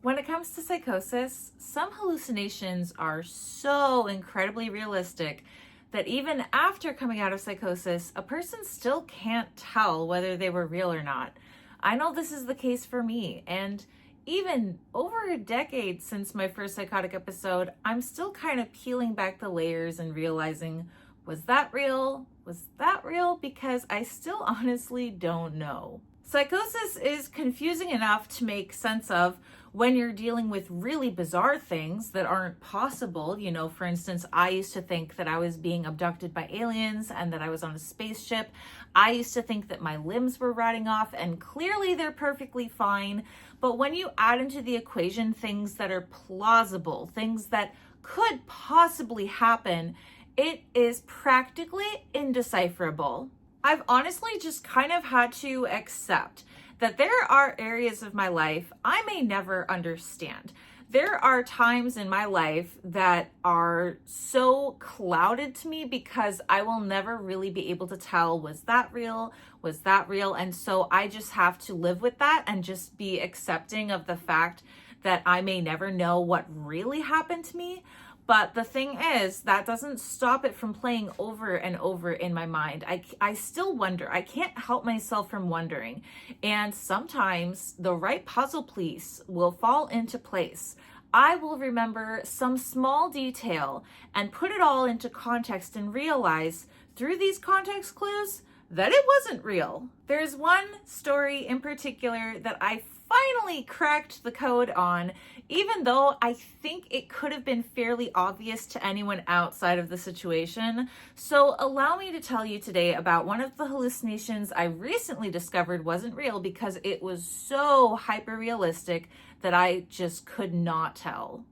When it comes to psychosis, some hallucinations are so incredibly realistic that even after coming out of psychosis, a person still can't tell whether they were real or not. I know this is the case for me, and even over a decade since my first psychotic episode, I'm still kind of peeling back the layers and realizing, was that real? Was that real? Because I still honestly don't know. Psychosis is confusing enough to make sense of when you're dealing with really bizarre things that aren't possible. You know, for instance, I used to think that I was being abducted by aliens and that I was on a spaceship. I used to think that my limbs were rotting off, and clearly they're perfectly fine. But when you add into the equation things that are plausible, things that could possibly happen, it is practically indecipherable. I've honestly just kind of had to accept that there are areas of my life I may never understand. There are times in my life that are so clouded to me because I will never really be able to tell, was that real? Was that real? And so I just have to live with that and just be accepting of the fact that I may never know what really happened to me. But the thing is, that doesn't stop it from playing over and over in my mind. I still wonder. I can't help myself from wondering. And sometimes the right puzzle piece will fall into place. I will remember some small detail and put it all into context and realize through these context clues that it wasn't real. There's one story in particular that I finally cracked the code on, even though I think it could have been fairly obvious to anyone outside of the situation. So allow me to tell you today about one of the hallucinations I recently discovered wasn't real because it was so hyper realistic that I just could not tell.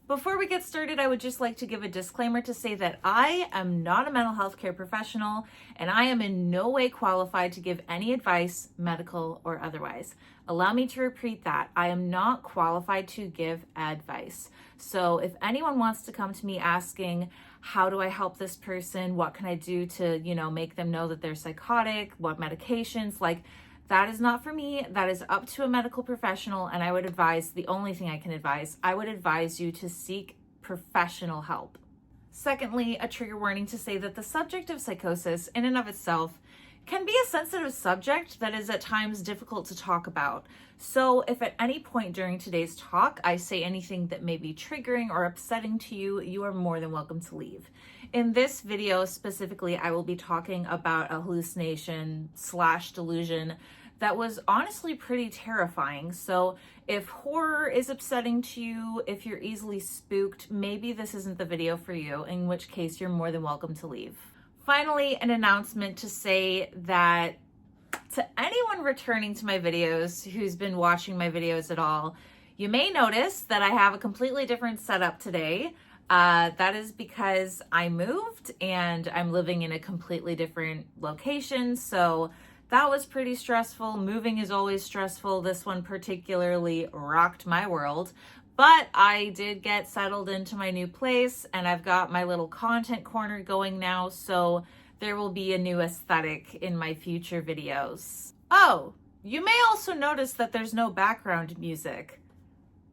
Before we get started, I would just like to give a disclaimer to say that I am not a mental health care professional and I am in no way qualified to give any advice, medical or otherwise. Allow me to repeat that. I am not qualified to give advice. So if anyone wants to come to me asking, how do I help this person? What can I do to, make them know that they're psychotic? What medications? That is not for me. That is up to a medical professional. And I would advise, the only thing I can advise, I would advise you to seek professional help. Secondly, a trigger warning to say that the subject of psychosis in and of itself can be a sensitive subject that is at times difficult to talk about. So if at any point during today's talk I say anything that may be triggering or upsetting to you, you are more than welcome to leave. In this video specifically, I will be talking about a hallucination/delusion that was honestly pretty terrifying. So if horror is upsetting to you, if you're easily spooked, maybe this isn't the video for you, in which case you're more than welcome to leave. Finally, an announcement to say that to anyone returning to my videos who's been watching my videos at all, you may notice that I have a completely different setup today. That is because I moved and I'm living in a completely different location. So that was pretty stressful. Moving is always stressful. This one particularly rocked my world. But I did get settled into my new place and I've got my little content corner going now. So there will be a new aesthetic in my future videos. Oh, you may also notice that there's no background music.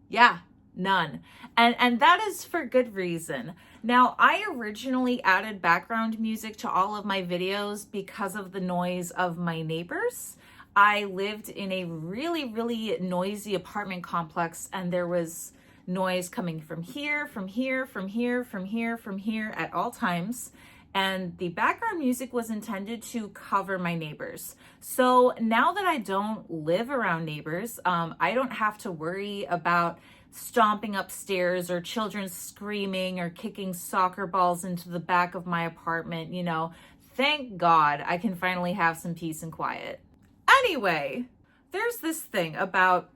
Yeah, none. And that is for good reason. Now, I originally added background music to all of my videos because of the noise of my neighbors. I lived in a really, really noisy apartment complex and there was noise coming from here, from here, from here, from here, from here at all times. And the background music was intended to cover my neighbors. So now that I don't live around neighbors, I don't have to worry about stomping upstairs or children screaming or kicking soccer balls into the back of my apartment. Thank God I can finally have some peace and quiet. Anyway, there's this thing about,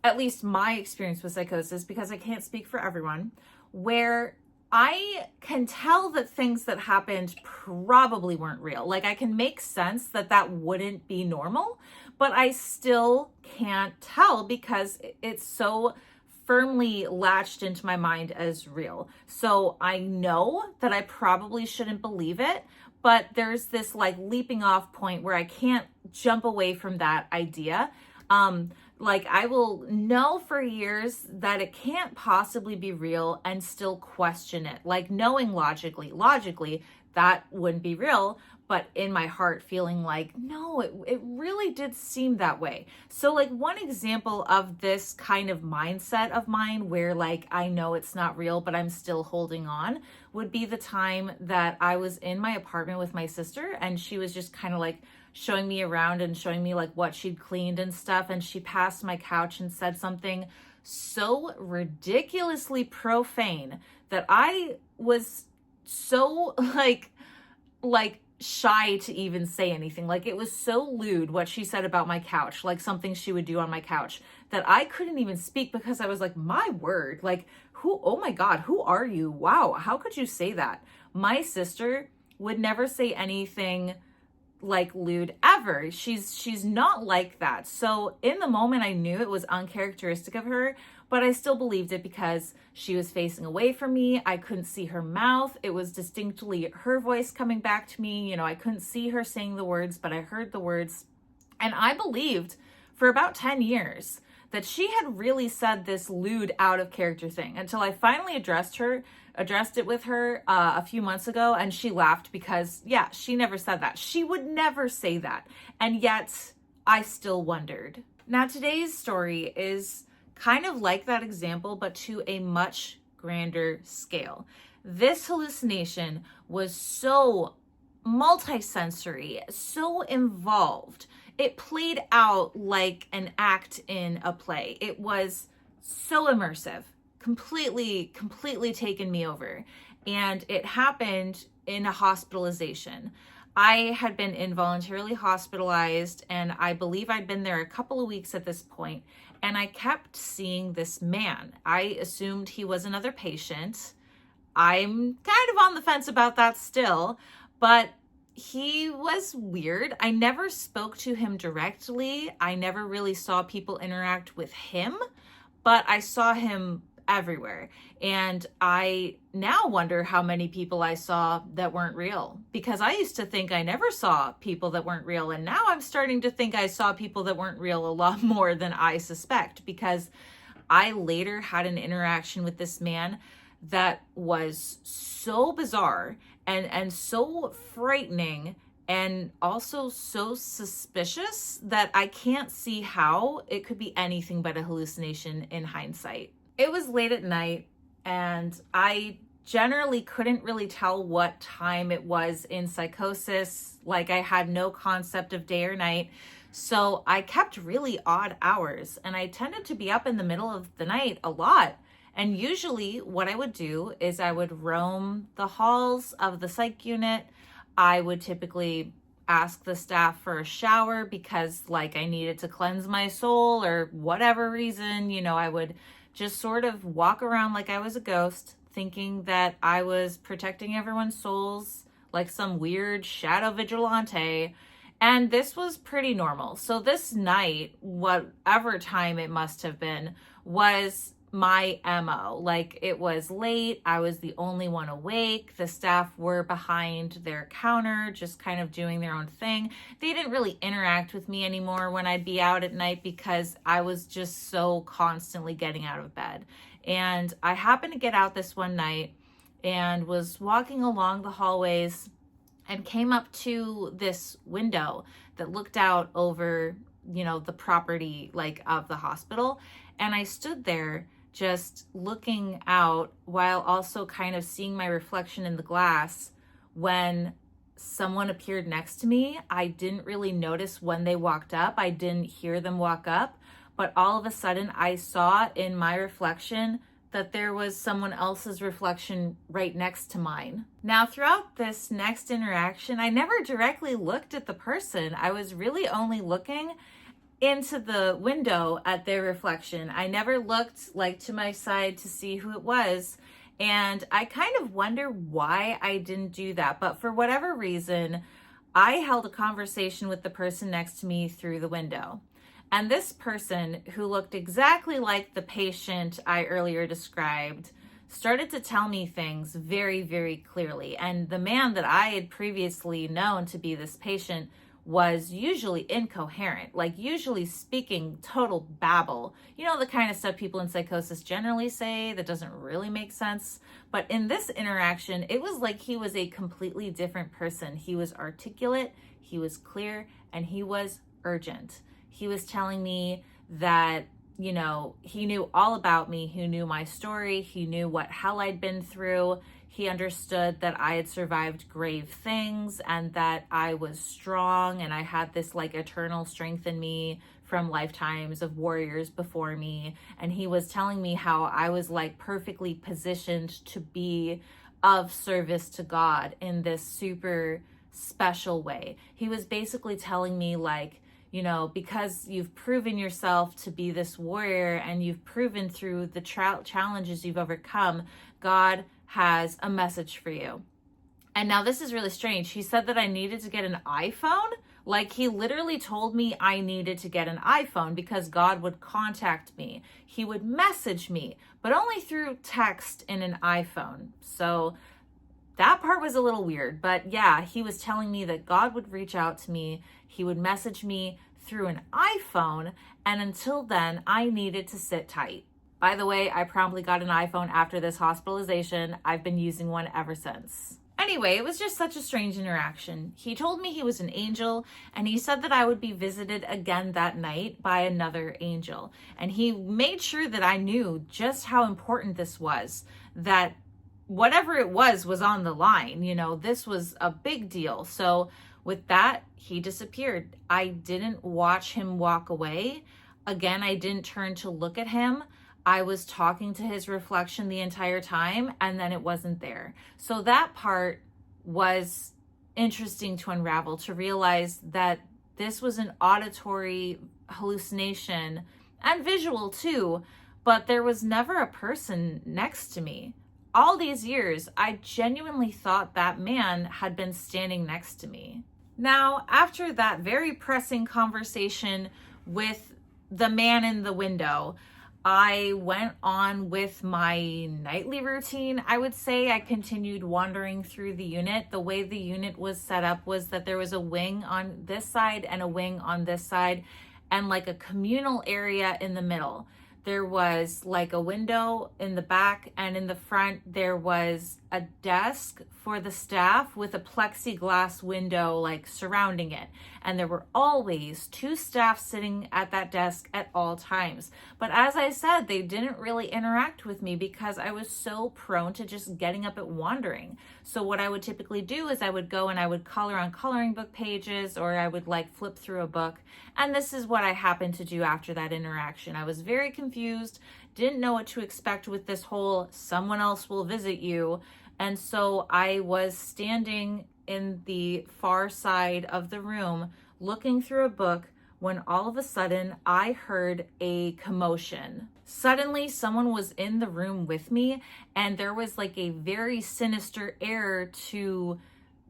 at least my experience with psychosis, because I can't speak for everyone, where I can tell that things that happened probably weren't real. I can make sense that that wouldn't be normal, but I still can't tell because it's so firmly latched into my mind as real. So I know that I probably shouldn't believe it, but there's this like leaping off point where I can't jump away from that idea. Like I will know for years that it can't possibly be real and still question it, like knowing logically that wouldn't be real, but in my heart feeling like, no, it really did seem that way. So like one example of this kind of mindset of mine where like I know it's not real, but I'm still holding on, would be the time that I was in my apartment with my sister, and she was just kind of like showing me around and showing me like what she'd cleaned and stuff. And she passed my couch and said something so ridiculously profane that I was so like shy to even say anything. Like it was so lewd what she said about my couch, like something she would do on my couch, that I couldn't even speak because I was like, my word, like who, oh my God, who are you? Wow, how could you say that? My sister would never say anything like lewd ever. She's not like that. So in the moment I knew it was uncharacteristic of her, but I still believed it because she was facing away from me. I couldn't see her mouth. It was distinctly her voice coming back to me. You know, I couldn't see her saying the words, but I heard the words. And I believed for about 10 years that she had really said this lewd out of character thing until I finally addressed it with her a few months ago, and she laughed because, yeah, she never said that. She would never say that. And yet I still wondered. Now, today's story is kind of like that example, but to a much grander scale. This hallucination was so multisensory, so involved. It played out like an act in a play. It was so immersive, completely taken me over. And it happened in a hospitalization. I had been involuntarily hospitalized, and I believe I'd been there a couple of weeks at this point, and I kept seeing this man. I assumed he was another patient. I'm kind of on the fence about that still, but he was weird. I never spoke to him directly. I never really saw people interact with him, but I saw him everywhere. And I now wonder how many people I saw that weren't real, because I used to think I never saw people that weren't real. And now I'm starting to think I saw people that weren't real a lot more than I suspect, because I later had an interaction with this man that was so bizarre and so frightening and also so suspicious that I can't see how it could be anything but a hallucination in hindsight. It was late at night, and I generally couldn't really tell what time it was in psychosis. Like I had no concept of day or night. So I kept really odd hours, and I tended to be up in the middle of the night a lot. And usually what I would do is I would roam the halls of the psych unit. I would typically ask the staff for a shower because like I needed to cleanse my soul or whatever reason. You know, I would just sort of walk around like I was a ghost, thinking that I was protecting everyone's souls like some weird shadow vigilante. And this was pretty normal. So this night, whatever time it must have been, was my MO. Like it was late. I was the only one awake. The staff were behind their counter, just kind of doing their own thing. They didn't really interact with me anymore when I'd be out at night because I was just so constantly getting out of bed. And I happened to get out this one night and was walking along the hallways and came up to this window that looked out over, you know, the property like of the hospital. And I stood there just looking out while also kind of seeing my reflection in the glass when someone appeared next to me. I didn't really notice when they walked up. I didn't hear them walk up, but all of a sudden I saw in my reflection that there was someone else's reflection right next to mine. Now, throughout this next interaction, I never directly looked at the person. I was really only looking into the window at their reflection. I never looked like to my side to see who it was. And I kind of wonder why I didn't do that. But for whatever reason, I held a conversation with the person next to me through the window. And this person, who looked exactly like the patient I earlier described, started to tell me things very, very clearly. And the man that I had previously known to be this patient was usually incoherent, like usually speaking total babble. You know, the kind of stuff people in psychosis generally say that doesn't really make sense. But in this interaction, it was like he was a completely different person. He was articulate, he was clear, and he was urgent. He was telling me that, you know, he knew all about me. He knew my story. He knew what hell I'd been through. He understood that I had survived grave things and that I was strong and I had this like eternal strength in me from lifetimes of warriors before me. And he was telling me how I was like perfectly positioned to be of service to God in this super special way. He was basically telling me like, you know, because you've proven yourself to be this warrior and you've proven through the challenges you've overcome, God has a message for you. And now this is really strange. He said that I needed to get an iPhone. Like he literally told me I needed to get an iPhone because God would contact me. He would message me, but only through text in an iPhone. So that part was a little weird, but yeah, he was telling me that God would reach out to me. He would message me through an iPhone. And until then, I needed to sit tight. By the way, I promptly got an iPhone after this hospitalization. I've been using one ever since. Anyway, it was just such a strange interaction. He told me he was an angel, and he said that I would be visited again that night by another angel. And he made sure that I knew just how important this was, that whatever it was on the line. You know, this was a big deal. So with that, he disappeared. I didn't watch him walk away. Again, I didn't turn to look at him. I was talking to his reflection the entire time, and then it wasn't there. So that part was interesting to unravel, to realize that this was an auditory hallucination and visual too, but there was never a person next to me. All these years, I genuinely thought that man had been standing next to me. Now, after that very pressing conversation with the man in the window, I went on with my nightly routine. I would say I continued wandering through the unit. The way the unit was set up was that there was a wing on this side and a wing on this side, and like a communal area in the middle. There was like a window in the back, and in the front there was a desk for the staff with a plexiglass window like surrounding it. And there were always two staff sitting at that desk at all times. But as I said, they didn't really interact with me because I was so prone to just getting up and wandering. So what I would typically do is I would go and I would color on coloring book pages, or I would like flip through a book. And this is what I happened to do after that interaction. I was very confused, didn't know what to expect with this whole someone else will visit you. And so I was standing in the far side of the room looking through a book when all of a sudden I heard a commotion. Suddenly someone was in the room with me, and there was like a very sinister air to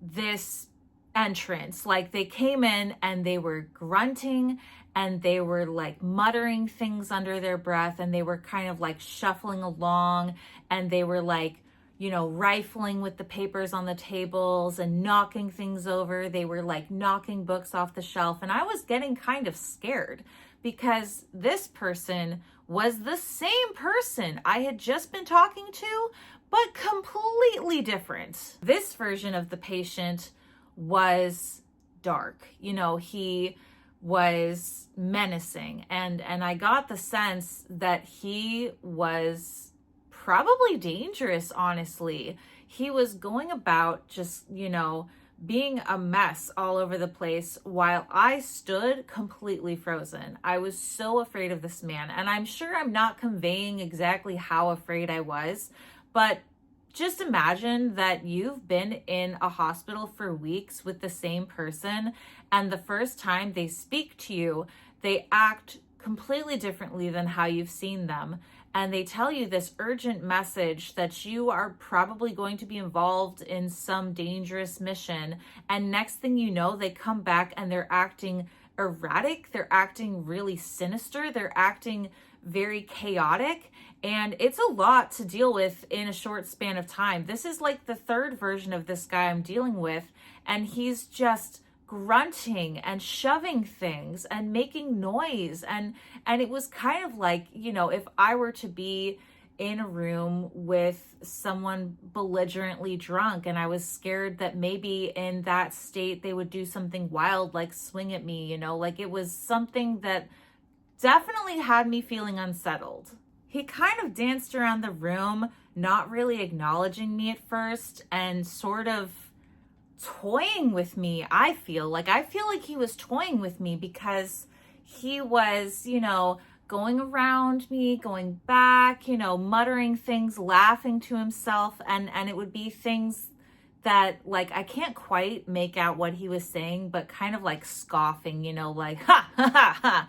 this entrance. Like they came in and they were grunting and they were like muttering things under their breath, and they were kind of like shuffling along, and they were like, you know, rifling with the papers on the tables and knocking things over. They were like knocking books off the shelf. And I was getting kind of scared because this person was the same person I had just been talking to, but completely different. This version of the patient was dark. You know, he was menacing, and I got the sense that he was probably dangerous, honestly. He was going about just, you know, being a mess all over the place while I stood completely frozen. I was so afraid of this man, and I'm sure I'm not conveying exactly how afraid I was, but just imagine that you've been in a hospital for weeks with the same person, and the first time they speak to you, they act completely differently than how you've seen them. And they tell you this urgent message that you are probably going to be involved in some dangerous mission. And next thing you know, they come back and they're acting erratic. They're acting really sinister. They're acting very chaotic, and it's a lot to deal with in a short span of time. This is like the third version of this guy I'm dealing with, and he's just grunting and shoving things and making noise, and it was kind of like, if I were to be in a room with someone belligerently drunk and I was scared that maybe in that state they would do something wild like swing at me, like it was something that definitely had me feeling unsettled. He kind of danced around the room, not really acknowledging me at first, and sort of toying with me. I feel like he was toying with me because he was, going around me, going back, muttering things, laughing to himself, and it would be things that, like, I can't quite make out what he was saying, but kind of like scoffing, like ha ha ha ha,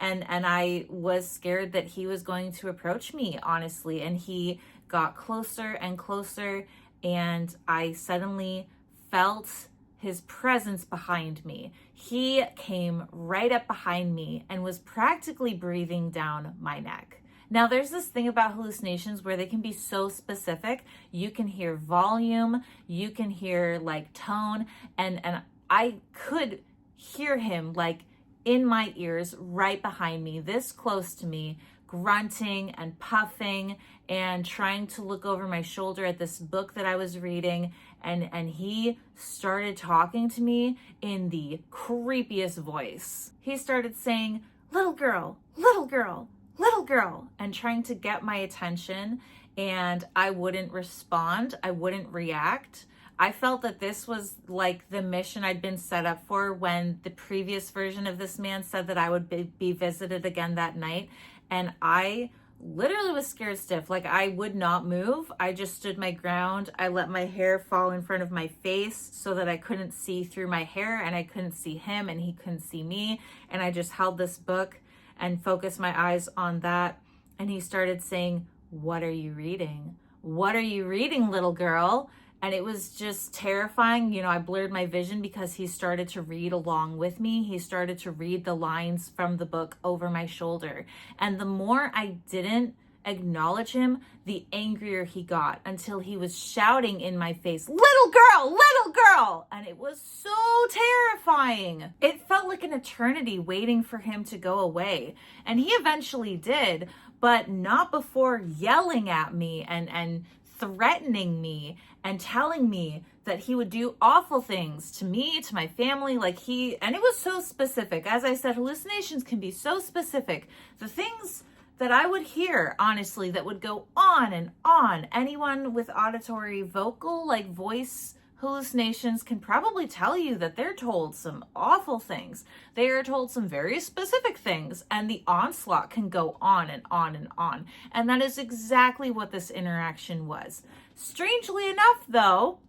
and I was scared that he was going to approach me, honestly, and he got closer and closer, and I suddenly felt his presence behind me. He came right up behind me and was practically breathing down my neck. Now, there's this thing about hallucinations where they can be so specific. You can hear volume, you can hear like tone, and I could hear him like in my ears right behind me, this close to me, grunting and puffing and trying to look over my shoulder at this book that I was reading, and he started talking to me in the creepiest voice. He started saying, "Little girl, little girl, little girl," and trying to get my attention, and I wouldn't respond, I wouldn't react. I felt that this was like the mission I'd been set up for when the previous version of this man said that I would be visited again that night. And I literally was scared stiff. Like, I would not move. I just stood my ground. I let my hair fall in front of my face so that I couldn't see through my hair, and I couldn't see him and he couldn't see me. And I just held this book and focused my eyes on that. And he started saying, "What are you reading? What are you reading, little girl?" And it was just terrifying. I blurred my vision because he started to read along with me. He started to read the lines from the book over my shoulder. And the more I didn't acknowledge him, the angrier he got, until he was shouting in my face, "Little girl, little girl!" And it was so terrifying. It felt like an eternity waiting for him to go away. And he eventually did, but not before yelling at me and threatening me and telling me that he would do awful things to me, to my family. And it was so specific. As I said, hallucinations can be so specific. The things that I would hear, honestly, that would go on and on. Anyone with auditory vocal, voice hallucinations can probably tell you that they're told some awful things. They are told some very specific things, and the onslaught can go on and on and on. And that is exactly what this interaction was. Strangely enough, though,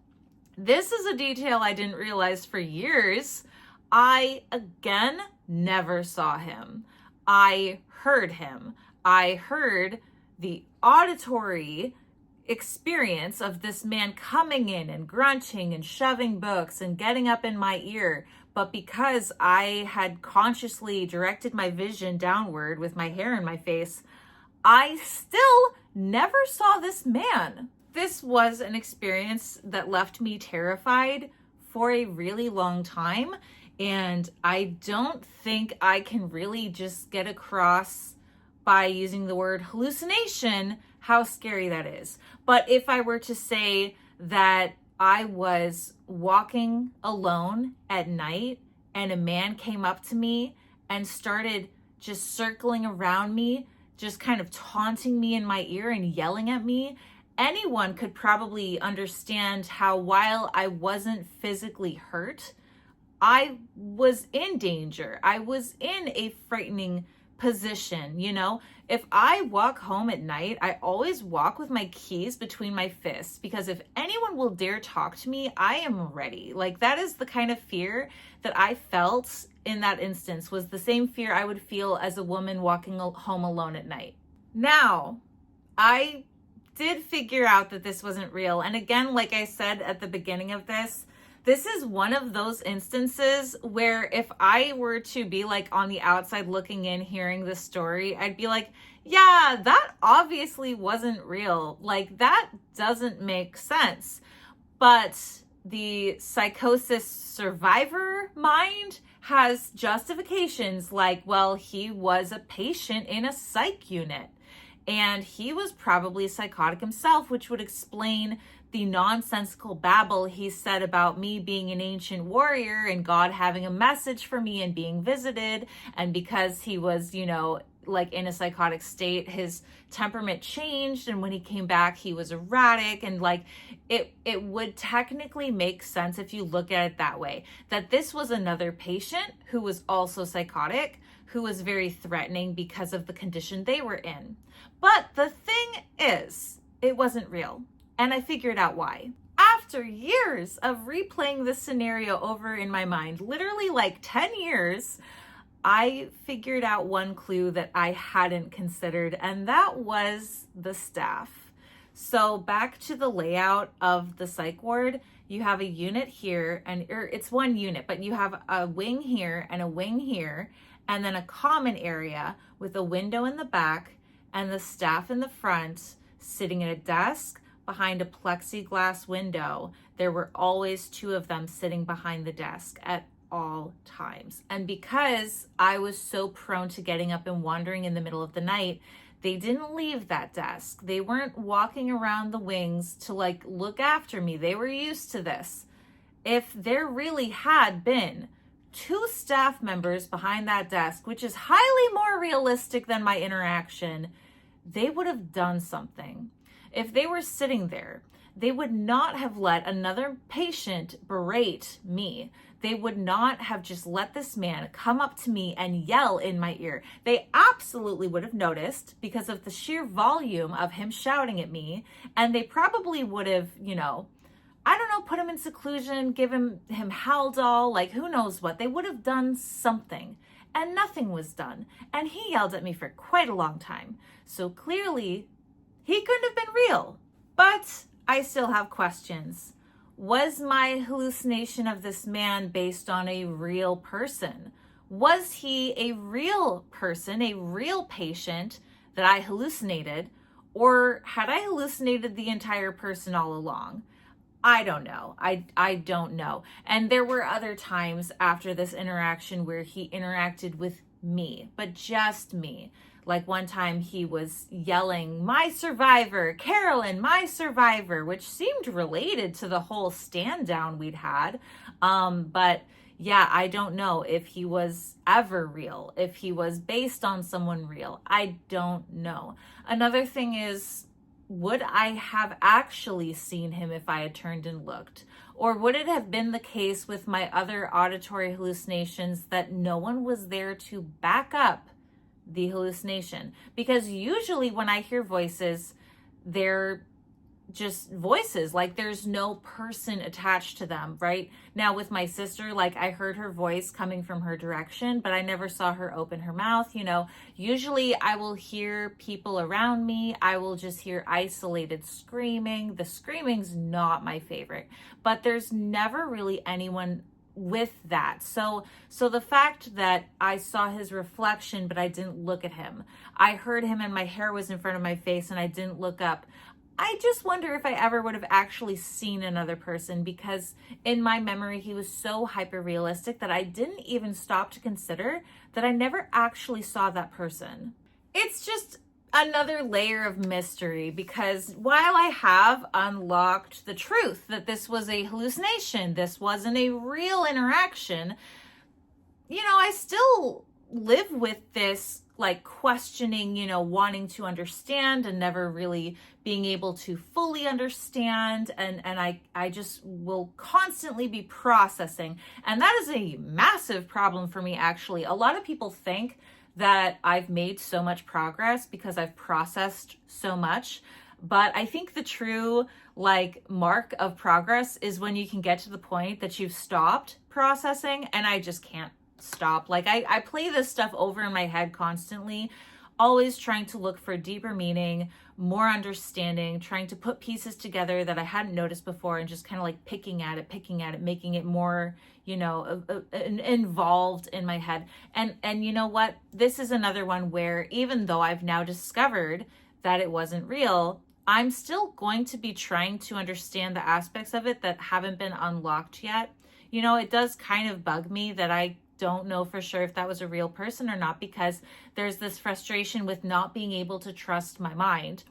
this is a detail I didn't realize for years. I, again, never saw him. I heard him. I heard the auditory experience of this man coming in and grunting and shoving books and getting up in my ear. But because I had consciously directed my vision downward with my hair in my face, I still never saw this man. This was an experience that left me terrified for a really long time. And I don't think I can really just get across by using the word hallucination how scary that is. But if I were to say that I was walking alone at night and a man came up to me and started just circling around me, just kind of taunting me in my ear and yelling at me, anyone could probably understand how, while I wasn't physically hurt, I was in danger. I was in a frightening position. If I walk home at night, I always walk with my keys between my fists, because if anyone will dare talk to me, I am ready. That is the kind of fear that I felt in that instance, was the same fear I would feel as a woman walking home alone at night. Now, I did figure out that this wasn't real. And again, like I said at the beginning of this, This is one of those instances where if I were to be like on the outside looking in, hearing the story, I'd be like, yeah, that obviously wasn't real. Like, that doesn't make sense. But the psychosis survivor mind has justifications like, well, he was a patient in a psych unit and he was probably psychotic himself, which would explain the nonsensical babble he said about me being an ancient warrior and God having a message for me and being visited. And because he was, like in a psychotic state, his temperament changed, and when he came back he was erratic, and like it would technically make sense if you look at it that way, that this was another patient who was also psychotic, who was very threatening because of the condition they were in. But the thing is, it wasn't real, and I figured out why. After years of replaying this scenario over in my mind, literally like 10 years, I figured out one clue that I hadn't considered, and that was the staff. So back to the layout of the psych ward, you have a unit here, or it's one unit, but you have a wing here and a wing here, and then a common area with a window in the back and the staff in the front sitting at a desk behind a plexiglass window. There were always two of them sitting behind the desk at all times. And because I was so prone to getting up and wandering in the middle of the night, they didn't leave that desk. They weren't walking around the wings to like look after me. They were used to this. If there really had been two staff members behind that desk, which is highly more realistic than my interaction, they would have done something. If they were sitting there, they would not have let another patient berate me. They would not have just let this man come up to me and yell in my ear. They absolutely would have noticed because of the sheer volume of him shouting at me. And they probably would have, I don't know, put him in seclusion, give him Haldol, like who knows what. They would have done something. And nothing was done. And he yelled at me for quite a long time. So clearly, he couldn't have been real. But I still have questions. Was my hallucination of this man based on a real person? Was he a real person, a real patient that I hallucinated? Or had I hallucinated the entire person all along? I don't know. I don't know. And there were other times after this interaction where he interacted with me, but just me. Like one time he was yelling, "My survivor, Carolyn, my survivor," which seemed related to the whole stand down we'd had. But yeah, I don't know if he was ever real, if he was based on someone real. I don't know. Another thing is, would I have actually seen him if I had turned and looked? Or would it have been the case with my other auditory hallucinations that no one was there to back up the hallucination? Because usually when I hear voices, they're just voices, like there's no person attached to them, right? Now with my sister, like I heard her voice coming from her direction, but I never saw her open her mouth. Usually I will hear people around me. I will just hear isolated screaming. The screaming's not my favorite, but there's never really anyone with that. So the fact that I saw his reflection, but I didn't look at him, I heard him and my hair was in front of my face and I didn't look up. I just wonder if I ever would have actually seen another person, because in my memory, he was so hyper realistic that I didn't even stop to consider that I never actually saw that person. It's just another layer of mystery, because while I have unlocked the truth that this was a hallucination, this wasn't a real interaction, I still live with this like questioning, wanting to understand and never really being able to fully understand. And I just will constantly be processing. And that is a massive problem for me, actually. A lot of people think that I've made so much progress because I've processed so much. But I think the true mark of progress is when you can get to the point that you've stopped processing, and I just can't stop. I play this stuff over in my head constantly. always trying to look for deeper meaning, more understanding, trying to put pieces together that I hadn't noticed before, and just kind of like picking at it, making it more, involved in my head. And you know what? This is another one where, even though I've now discovered that it wasn't real, I'm still going to be trying to understand the aspects of it that haven't been unlocked yet. It does kind of bug me that I don't know for sure if that was a real person or not, because there's this frustration with not being able to trust my mind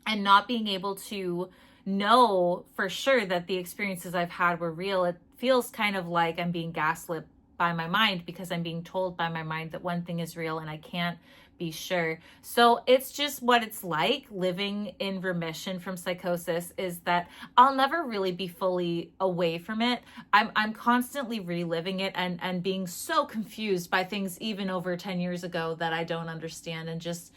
and not being able to know for sure that the experiences I've had were real. It feels kind of like I'm being gaslit by my mind, because I'm being told by my mind that one thing is real and I can't be sure. So it's just what it's like living in remission from psychosis, is that I'll never really be fully away from it. I'm constantly reliving it and being so confused by things even over 10 years ago that I don't understand, and just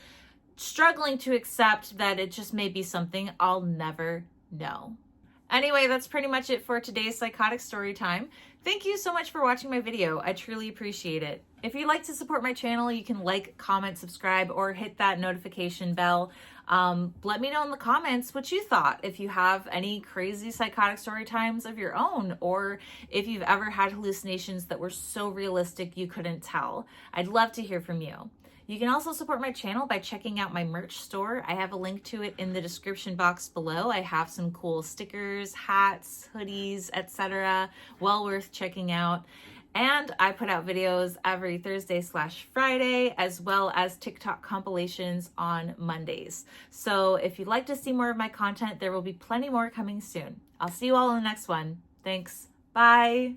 struggling to accept that it just may be something I'll never know. Anyway, that's pretty much it for today's Psychotic Storytime. Thank you so much for watching my video. I truly appreciate it. If you'd like to support my channel, you can like, comment, subscribe, or hit that notification bell. Let me know in the comments what you thought. If you have any crazy psychotic story times of your own, or if you've ever had hallucinations that were so realistic you couldn't tell. I'd love to hear from you. You can also support my channel by checking out my merch store. I have a link to it in the description box below. I have some cool stickers, hats, hoodies, etc. Well worth checking out. And I put out videos every Thursday/Friday, as well as TikTok compilations on Mondays. So if you'd like to see more of my content, there will be plenty more coming soon. I'll see you all in the next one. Thanks. Bye.